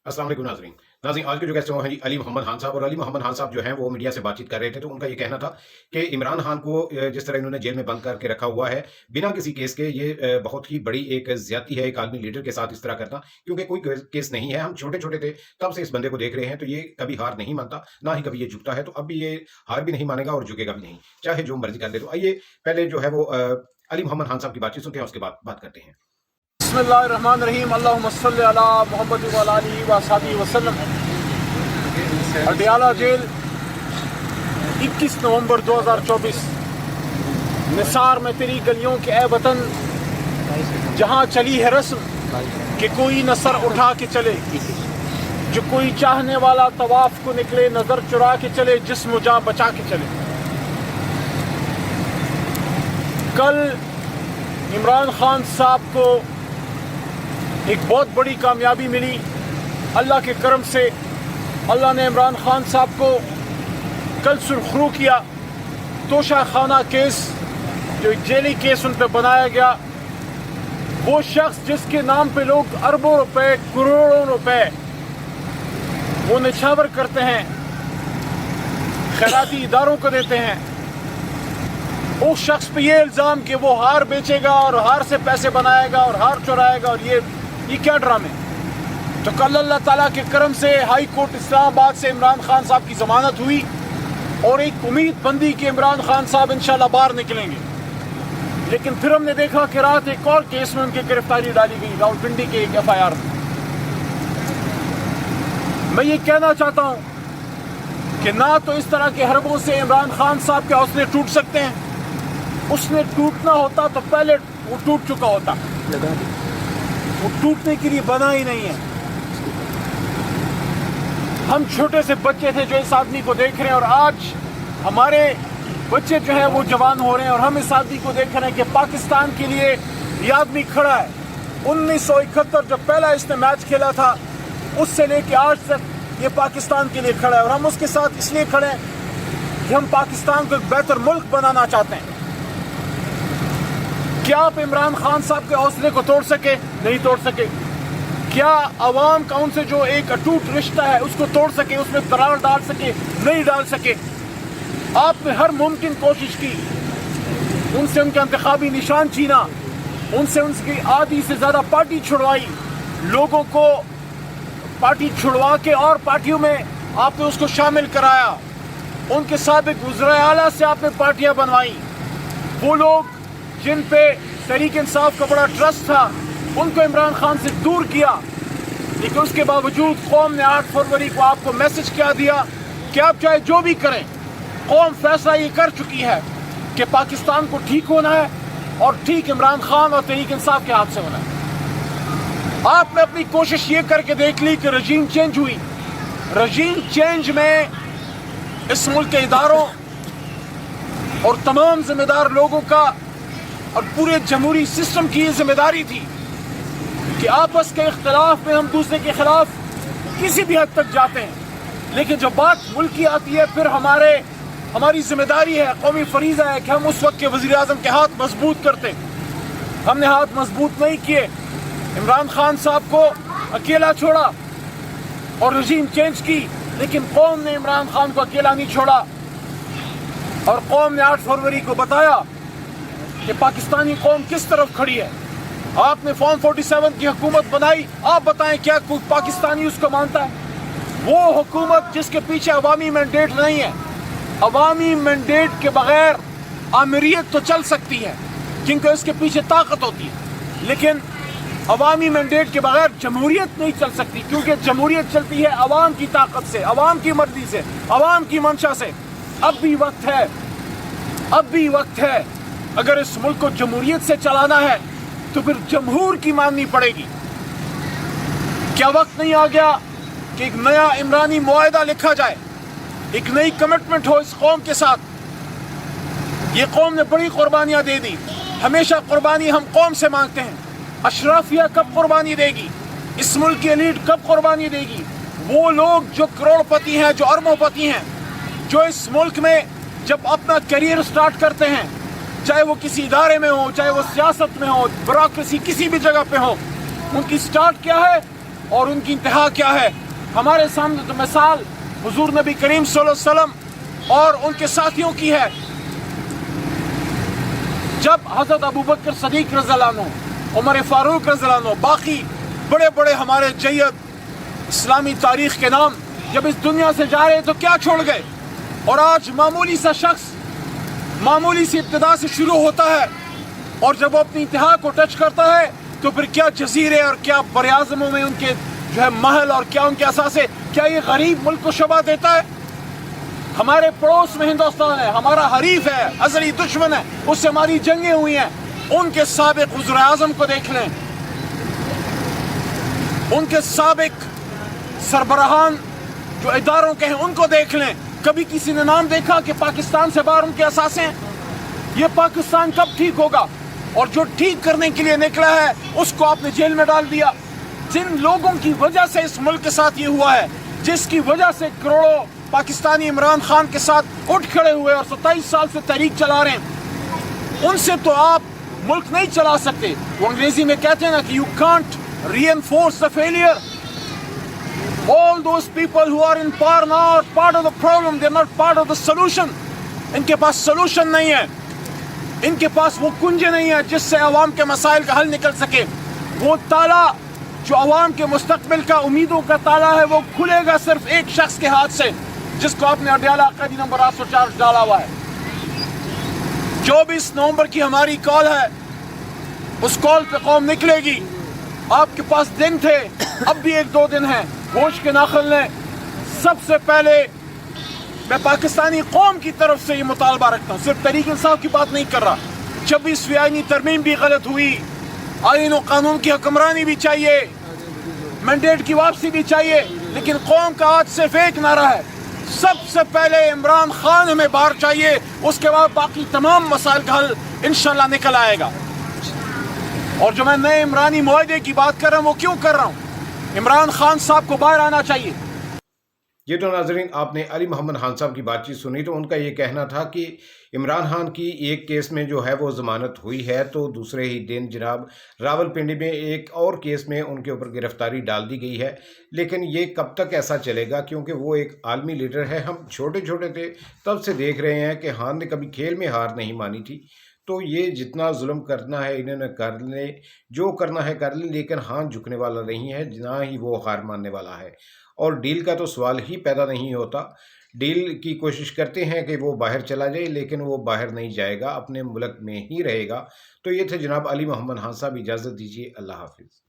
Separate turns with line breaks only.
अस्सलाम वालेकुम नाज़रीन। आज के जो गेस्ट हैं जी अली मोहम्मद खान साहब। और अली मोहम्मद खान साहब जो हैं वो मीडिया से बातचीत कर रहे थे, तो उनका ये कहना था कि इमरान खान को जिस तरह इन्होंने जेल में बंद करके रखा हुआ है बिना किसी केस के, ये बहुत ही बड़ी एक ज़्यादती है एक आदमी लीडर के साथ इस तरह करना, क्योंकि कोई केस नहीं है। हम छोटे छोटे थे तब से इस बंदे को देख रहे हैं, तो ये कभी हार नहीं मानता, ना ही कभी ये झुकता है। तो अब भी ये हार भी नहीं मानेगा और झुकेगा भी नहीं, चाहे जो मर्जी कर दे। तो आइए पहले जो है वो अली मोहम्मद खान साहब की बातचीत सुनते हैं, उसके बाद बात करते हैं।
बिस्मिल्लाहिर्रहमानिर्रहीम, अल्लाहुम्मा सल्लि अला मुहम्मद व अला आलिहि व अस्हाबिहि वसल्लम। अडयाला जेल 21 नवंबर 2024। निसार में तेरी गलियों के ए वतन, जहाँ चली है रस्म कि कोई न सर उठा के चले, जो कोई चाहने वाला तवाफ को निकले, नजर चुरा के चले, जिस्म जान बचा के चले। कल इमरान खान साहब को एक बहुत बड़ी कामयाबी मिली। अल्लाह के करम से अल्लाह ने इमरान खान साहब को कल सुरखरू किया। तोशा खाना केस, जो जेली केस उन पर बनाया गया, वो शख्स जिसके नाम पे लोग अरबों रुपए, करोड़ों रुपए वो निछावर करते हैं, खैराती इदारों को देते हैं, उस शख्स पे ये इल्ज़ाम कि वो हार बेचेगा और हार से पैसे बनाएगा और हार चुराएगा, और ये क्या ड्रामे। तो कल अल्लाह ताला के करम से हाई कोर्ट इस्लामाबाद से इमरान खान साहब की ज़मानत हुई और एक उम्मीद बंदी कि इमरान खान साहब इंशाल्लाह बाहर निकलेंगे। लेकिन फिर हमने देखा कि रात एक और केस में उनकी गिरफ्तारी डाली गई, रावलपिंडी के एक FIR में। मैं ये कहना चाहता हूँ कि ना तो इस तरह के हरबों से इमरान खान साहब के हौसले टूट सकते हैं। उसने टूटना होता तो पहले वो टूट चुका होता, वो टूटने के लिए बना ही नहीं है। हम छोटे से बच्चे थे जो इस आदमी को देख रहे हैं, और आज हमारे बच्चे जो हैं वो जवान हो रहे हैं और हम इस आदमी को देख रहे हैं कि पाकिस्तान के लिए ये आदमी खड़ा है। 1971 जब पहला इसने मैच खेला था, उससे लेके आज तक ये पाकिस्तान के लिए खड़ा है, और हम उसके साथ इसलिए खड़े हैं कि हम पाकिस्तान को एक बेहतर मुल्क बनाना चाहते हैं। क्या आप इमरान खान साहब के हौसले को तोड़ सके? नहीं तोड़ सके। क्या अवाम का उनसे जो एक अटूट रिश्ता है उसको तोड़ सके, उसमें दरार डाल सके? नहीं डाल सके। आपने हर मुमकिन कोशिश की, उनसे उनका इंतखाबी निशान छीना, उनसे उनकी आधी से ज़्यादा पार्टी छुड़वाई, लोगों को पार्टी छुड़वा के और पार्टियों में आपने उसको शामिल कराया, उनके साबिक वज़ीर आला से आपने पार्टियां बनवाई। वो लोग जिन पे तहरीक इंसाफ का बड़ा ट्रस्ट था, उनको इमरान खान से दूर किया। लेकिन उसके बावजूद कौम ने 8 फरवरी को आपको मैसेज क्या दिया कि आप चाहे जो भी करें, कौम फैसला ये कर चुकी है कि पाकिस्तान को ठीक होना है, और ठीक इमरान खान और तहरीक इंसाफ के हाथ से होना है। आपने अपनी कोशिश ये करके देख ली कि रजीम चेंज हुई। रजीम चेंज में इस मुल्क के इदारों और तमाम जिम्मेदार लोगों का और पूरे जमहूरी सिस्टम की ये जिम्मेदारी थी कि आपस के इख्तिलाफ में हम दूसरे के खिलाफ किसी भी हद तक जाते हैं, लेकिन जब बात मुल्क की आती है फिर हमारी जिम्मेदारी है, कौमी फरीज़ा है कि हम उस वक्त के वज़ीर आज़म के हाथ मजबूत करते। हमने हाथ मजबूत नहीं किए, इमरान खान साहब को अकेला छोड़ा और रजीम चेंज की, लेकिन कौम ने इमरान खान को अकेला नहीं छोड़ा। और कौम ने 8 फरवरी को बताया कि पाकिस्तानी कौम किस तरफ खड़ी है। आपने फॉर्म 47 की हुकूमत बनाई, आप बताएं क्या कोई पाकिस्तानी उसको मानता है? वो हुकूमत जिसके पीछे अवामी मैंडेट नहीं है। अवामी मैंडेट के बगैर आमिरियत तो चल सकती है क्योंकि उसके पीछे ताकत होती है, लेकिन अवामी मैंडेट के बगैर जमहूरियत नहीं चल सकती, क्योंकि जमहूरियत चलती है अवाम की ताकत से, अवाम की मर्जी से, अवाम की मंशा से। अब भी वक्त है, अगर इस मुल्क को जमहूरियत से चलाना है तो फिर जमहूर की माननी पड़ेगी। क्या वक्त नहीं आ गया कि एक नया इमरानी मुआहदा लिखा जाए, एक नई कमिटमेंट हो इस कौम के साथ? ये कौम ने बड़ी कुर्बानियां दे दी, हमेशा कुर्बानी हम कौम से मांगते हैं। अशराफिया कब कुर्बानी देगी? इस मुल्क की एलीट कब कुर्बानी देगी? वो लोग जो करोड़पति हैं, जो अरबोपति हैं, जो इस मुल्क में जब अपना करियर स्टार्ट करते हैं, चाहे वो किसी इदारे में हो, चाहे वो सियासत में हो, ब्यूरोक्रेसी किसी भी जगह पे हो, उनकी स्टार्ट क्या है? اور ان کی انتہا کیا ہے؟ ہمارے سامنے تو مثال حضور نبی کریم صلی اللہ علیہ وسلم اور ان کے ساتھیوں کی ہے. جب حضرت ابوبکر صدیق رضی اللہ عنہ، عمر فاروق رضی اللہ عنہ، باقی بڑے بڑے ہمارے جید اسلامی تاریخ کے نام جب اس دنیا سے جا رہے تو کیا چھوڑ گئے؟ اور آج معمولی سا شخص معمولی سی ابتدا سے شروع ہوتا ہے، اور جب وہ اپنی انتہا کو ٹچ کرتا ہے تو پھر کیا جزیرے اور کیا براعظموں میں ان کے جو ہے محل اور کیا ان کے اثاثے، کیا یہ غریب ملک کو شبہ دیتا ہے؟ ہمارے پڑوس میں ہندوستان ہے، ہمارا حریف ہے، ازلی دشمن ہے، اس سے ہماری جنگیں ہوئی ہیں. ان کے سابق وزیر اعظم کو دیکھ لیں، ان کے سابق سربراہان جو اداروں کے ہیں ان کو دیکھ لیں. کبھی کسی نے نام دیکھا کہ پاکستان سے باہر ان کے اثاثے ہیں؟ یہ پاکستان کب ٹھیک ہوگا؟ اور جو ٹھیک کرنے کے لیے نکلا ہے اس کو آپ نے جیل میں ڈال دیا. جن لوگوں کی وجہ سے اس ملک کے ساتھ یہ ہوا ہے، جس کی وجہ سے کروڑوں پاکستانی عمران خان کے ساتھ اٹھ کھڑے ہوئے اور 27 سال سے تحریک چلا رہے ہیں، ان سے تو آپ ملک نہیں چلا سکتے. وہ انگریزی میں کہتے ہیں نا کہ you can't reinforce the failure. All those people who are in power now are part of the problem, they're not part of the solution. ان کے پاس سولوشن نہیں ہے، ان کے پاس وہ کنجے نہیں ہیں جس سے عوام کے مسائل کا حل نکل سکے. وہ تالا جو عوام کے مستقبل کا امیدوں کا تالا ہے وہ کھلے گا صرف ایک شخص کے ہاتھ سے، جس کو آپ نے اڈیالہ قیدی نمبر 804 ڈالا ہوا ہے. 24 نومبر کی ہماری کال ہے، اس کال پہ قوم نکلے گی. آپ کے پاس دن تھے، اب بھی 1-2 دن ہیں، ہوش کے ناخن لیں. سب سے پہلے میں پاکستانی قوم کی طرف سے یہ مطالبہ رکھتا ہوں، صرف تحریک انصاف کی بات نہیں کر رہا. 26ویں آئینی ترمیم بھی غلط ہوئی، آئین و قانون کی حکمرانی بھی چاہیے، مینڈیٹ کی واپسی بھی چاہیے، لیکن قوم کا آج صرف ایک نعرہ ہے، سب سے پہلے عمران خان ہمیں باہر چاہیے، اس کے بعد باقی تمام مسائل کا حل انشاءاللہ نکل آئے گا. اور جو میں نئے عمرانی معاہدے کی بات کر رہا ہوں وہ کیوں کر رہا ہوں؟ عمران خان صاحب کو باہر آنا چاہیے.
یہ تو ناظرین آپ نے علی محمد خان صاحب کی بات چیت سنی، تو ان کا یہ کہنا تھا کہ عمران خان کی ایک کیس میں جو ہے وہ ضمانت ہوئی ہے، تو دوسرے ہی دن جناب راولپنڈی میں ایک اور کیس میں ان کے اوپر گرفتاری ڈال دی گئی ہے. لیکن یہ کب تک ایسا چلے گا؟ کیونکہ وہ ایک عالمی لیڈر ہے. ہم چھوٹے چھوٹے تھے تب سے دیکھ رہے ہیں کہ خان نے کبھی کھیل میں ہار نہیں مانی تھی. تو یہ جتنا ظلم کرنا ہے انہوں نے کر لیں، جو کرنا ہے کر لیں، لیکن خان جھکنے والا نہیں ہے، نہ ہی وہ ہار ماننے والا ہے. اور ڈیل کا تو سوال ہی پیدا نہیں ہوتا. ڈیل کی کوشش کرتے ہیں کہ وہ باہر چلا جائے، لیکن وہ باہر نہیں جائے گا، اپنے ملک میں ہی رہے گا. تو یہ تھے جناب علی محمد خان صاحب. اجازت دیجیے، اللہ حافظ.